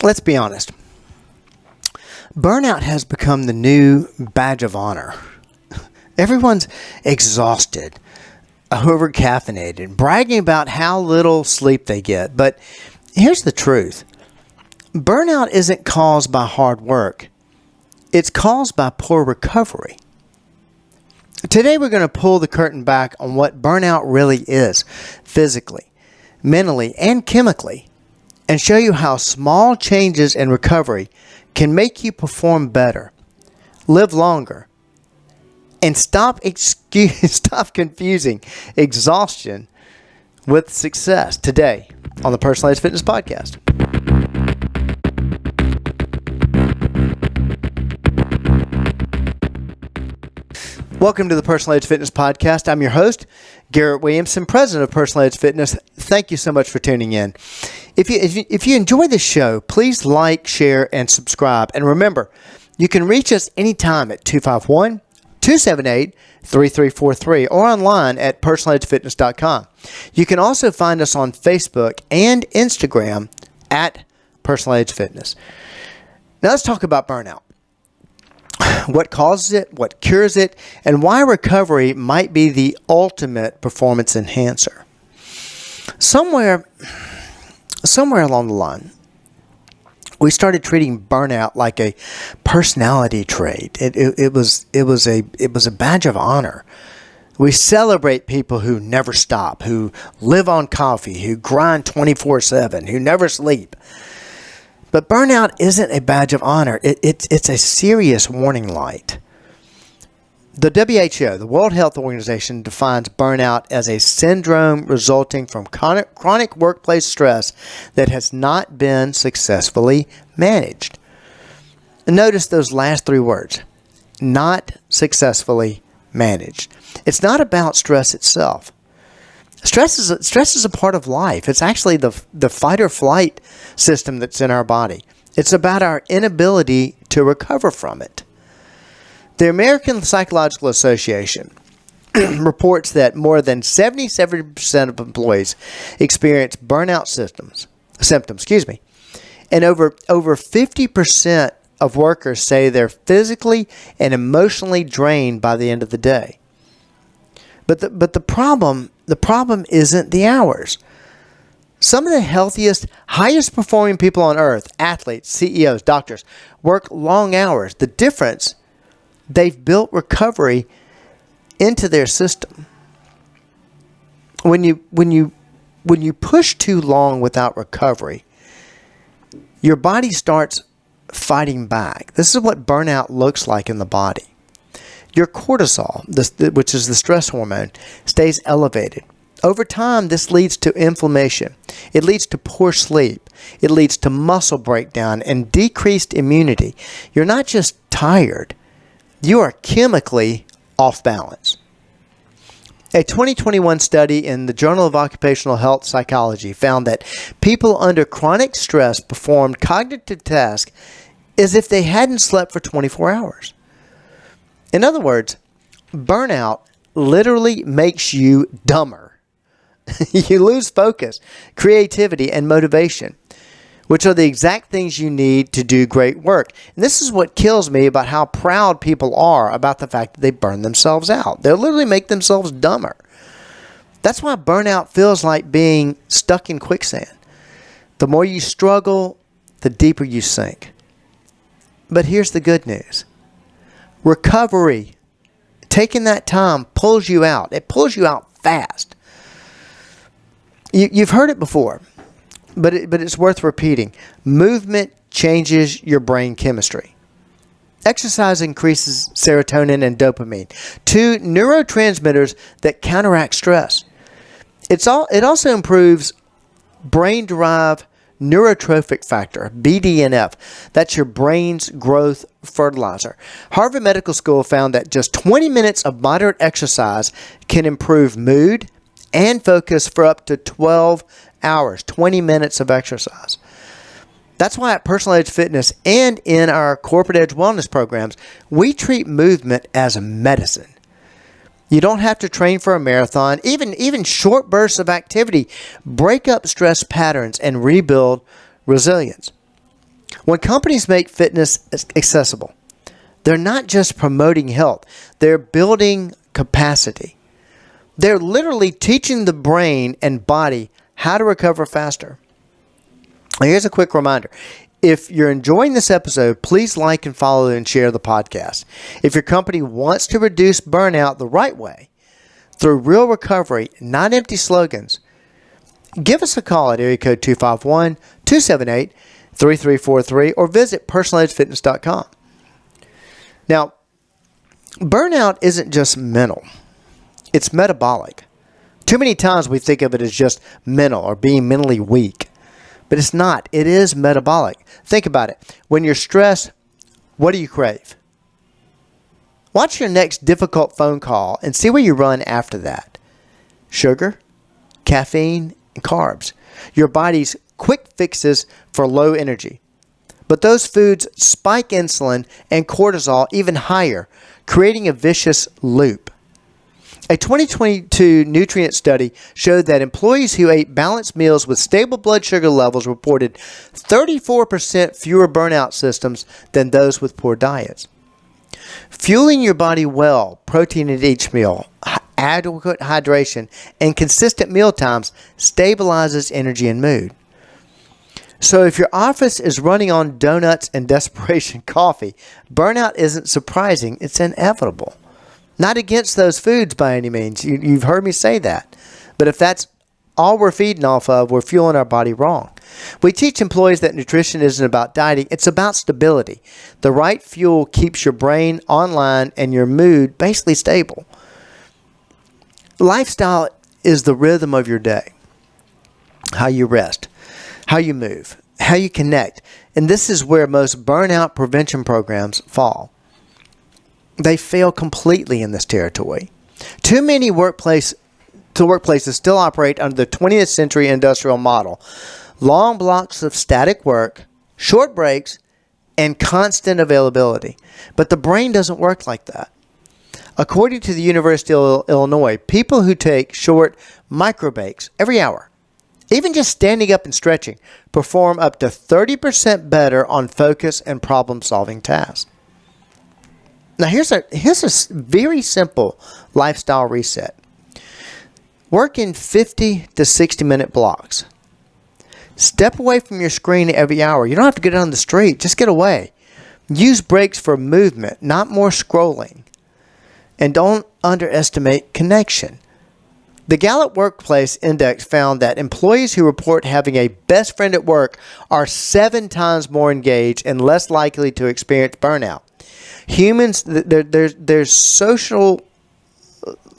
let's be honest. Burnout has become the new badge of honor. Everyone's exhausted, over-caffeinated, bragging about how little sleep they get. But here's the truth. Burnout isn't caused by hard work. It's caused by poor recovery. Today we're going to pull the curtain back on what burnout really is, physically, mentally, and chemically, and show you how small changes in recovery can make you perform better, live longer, and stop confusing exhaustion with success today on the Personalized Fitness Podcast. Welcome to the Personalized Fitness Podcast. I'm your host, Garrett Williamson, president of Personalized Fitness. Thank you so much for tuning in. If you enjoy this show, please like, share, and subscribe. And remember, you can reach us anytime at 251-278-3343 or online at personalizedfitness.com. You can also find us on Facebook and Instagram at Personalized Fitness. Now let's talk about burnout. What causes it, what cures it, and why recovery might be the ultimate performance enhancer. Somewhere along the line, we started treating burnout like a personality trait. It was a badge of honor. We celebrate people who never stop, who live on coffee, who grind 24/7, who never sleep. But burnout isn't a badge of honor. It's a serious warning light. The WHO, the World Health Organization, defines burnout as a syndrome resulting from chronic workplace stress that has not been successfully managed. And notice those last three words, not successfully managed. It's not about stress itself. Stress is a part of life. It's actually the fight or flight system that's in our body. It's about our inability to recover from it. The American Psychological Association reports that more than 77% of employees experience burnout symptoms, and over 50% of workers say they're physically and emotionally drained by the end of the day. But the problem isn't the hours. Some of the healthiest, highest performing people on earth, athletes, CEOs, doctors, work long hours. The difference, they've built recovery into their system. When you push too long without recovery, your body starts fighting back. This is what burnout looks like in the body. Your cortisol, which is the stress hormone, stays elevated. Over time, this leads to inflammation. It leads to poor sleep. It leads to muscle breakdown and decreased immunity. You're not just tired. You are chemically off balance. A 2021 study in the Journal of Occupational Health Psychology found that people under chronic stress performed cognitive tasks as if they hadn't slept for 24 hours. In other words, burnout literally makes you dumber. You lose focus, creativity, and motivation, which are the exact things you need to do great work. And this is what kills me about how proud people are about the fact that they burn themselves out. They literally make themselves dumber. That's why burnout feels like being stuck in quicksand. The more you struggle, the deeper you sink. But here's the good news. Recovery, taking that time, pulls you out. It pulls you out fast. You've heard it before, but it's worth repeating. Movement changes your brain chemistry. Exercise increases serotonin and dopamine, two neurotransmitters that counteract stress. It also improves brain-derived neurotrophic factor, BDNF. That's your brain's growth fertilizer. Harvard Medical School found that just 20 minutes of moderate exercise can improve mood and focus for up to 12 hours, 20 minutes of exercise. That's why at Personalized Fitness and in our Corporate Edge Wellness programs, we treat movement as a medicine. You don't have to train for a marathon. Even short bursts of activity break up stress patterns and rebuild resilience. When companies make fitness accessible, they're not just promoting health, they're building capacity. They're literally teaching the brain and body how to recover faster. Now, here's a quick reminder. If you're enjoying this episode, please like and follow and share the podcast. If your company wants to reduce burnout the right way, through real recovery, not empty slogans, give us a call at area code 251-278-3343 or visit personaledgefitness.com. Now, burnout isn't just mental. It's metabolic. Too many times we think of it as just mental or being mentally weak. But it's not. It is metabolic. Think about it. When you're stressed, what do you crave? Watch your next difficult phone call and see where you run after that. Sugar, caffeine, and carbs. Your body's quick fixes for low energy. But those foods spike insulin and cortisol even higher, creating a vicious loop. A 2022 nutrient study showed that employees who ate balanced meals with stable blood sugar levels reported 34% fewer burnout symptoms than those with poor diets. Fueling your body well, protein at each meal, adequate hydration, and consistent meal times stabilizes energy and mood. So if your office is running on donuts and desperation coffee, burnout isn't surprising, it's inevitable. Not against those foods by any means. You've heard me say that. But if that's all we're feeding off of, we're fueling our body wrong. We teach employees that nutrition isn't about dieting. It's about stability. The right fuel keeps your brain online and your mood basically stable. Lifestyle is the rhythm of your day. How you rest, how you move, how you connect. And this is where most burnout prevention programs fall. They fail completely in this territory. Too many workplaces still operate under the 20th century industrial model. Long blocks of static work, short breaks, and constant availability. But the brain doesn't work like that. According to the University of Illinois, people who take short micro breaks every hour, even just standing up and stretching, perform up to 30% better on focus and problem-solving tasks. Now, here's a very simple lifestyle reset. Work in 50 to 60-minute blocks. Step away from your screen every hour. You don't have to get on the street. Just get away. Use breaks for movement, not more scrolling. And don't underestimate connection. The Gallup Workplace Index found that employees who report having a best friend at work are 7 times more engaged and less likely to experience burnout. Humans, their social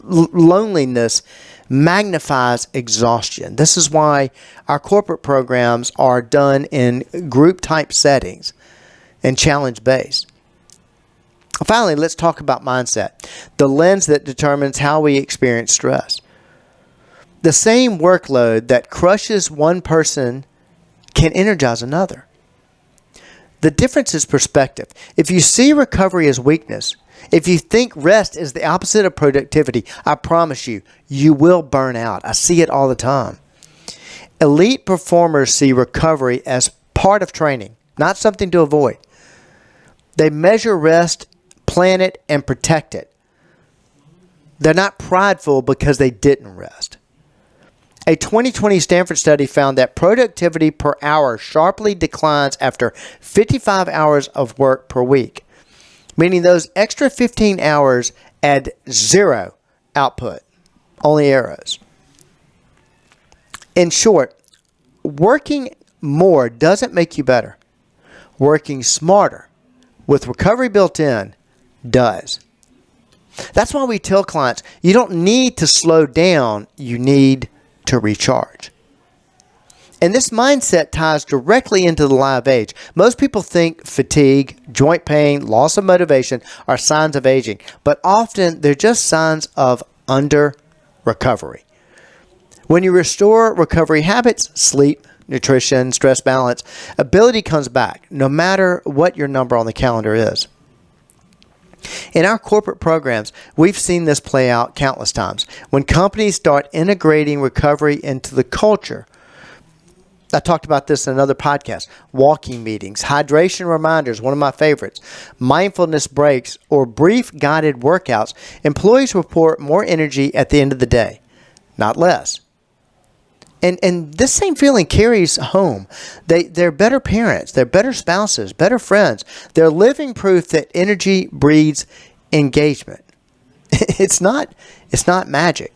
loneliness magnifies exhaustion. This is why our corporate programs are done in group-type settings and challenge-based. Finally, let's talk about mindset, the lens that determines how we experience stress. The same workload that crushes one person can energize another. The difference is perspective. If you see recovery as weakness, if you think rest is the opposite of productivity, I promise you, you will burn out. I see it all the time. Elite performers see recovery as part of training, not something to avoid. They measure rest, plan it, and protect it. They're not prideful because they didn't rest. A 2020 Stanford study found that productivity per hour sharply declines after 55 hours of work per week, meaning those extra 15 hours add 0 output, only arrows. In short, working more doesn't make you better. Working smarter, with recovery built in, does. That's why we tell clients, you don't need to slow down, you need to recharge. And this mindset ties directly into the lie of age. Most people think fatigue, joint pain, loss of motivation are signs of aging, but often they're just signs of under-recovery. When you restore recovery habits, sleep, nutrition, stress balance, ability comes back, no matter what your number on the calendar is. In our corporate programs, we've seen this play out countless times. When companies start integrating recovery into the culture, I talked about this in another podcast. Walking meetings, hydration reminders, one of my favorites, mindfulness breaks, or brief guided workouts. Employees report more energy at the end of the day, not less. And this same feeling carries home. They're better parents. They're better spouses, better friends. They're living proof that energy breeds engagement. It's not magic.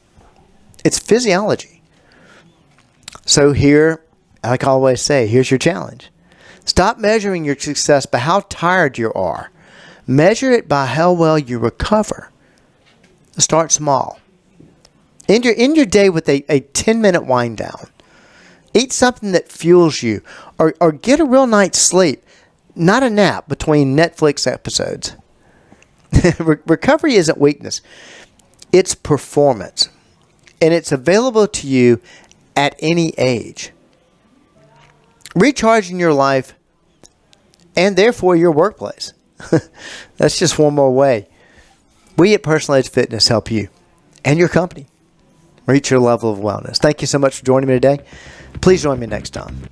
It's physiology. So here, like I always say, here's your challenge. Stop measuring your success by how tired you are. Measure it by how well you recover. Start small. End your day with a 10-minute wind down. Eat something that fuels you, or get a real night's sleep, not a nap between Netflix episodes. Recovery isn't weakness. It's performance. And it's available to you at any age. Recharging your life and therefore your workplace. That's just one more way. We at Personal Edge Fitness help you and your company reach your level of wellness. Thank you so much for joining me today. Please join me next time.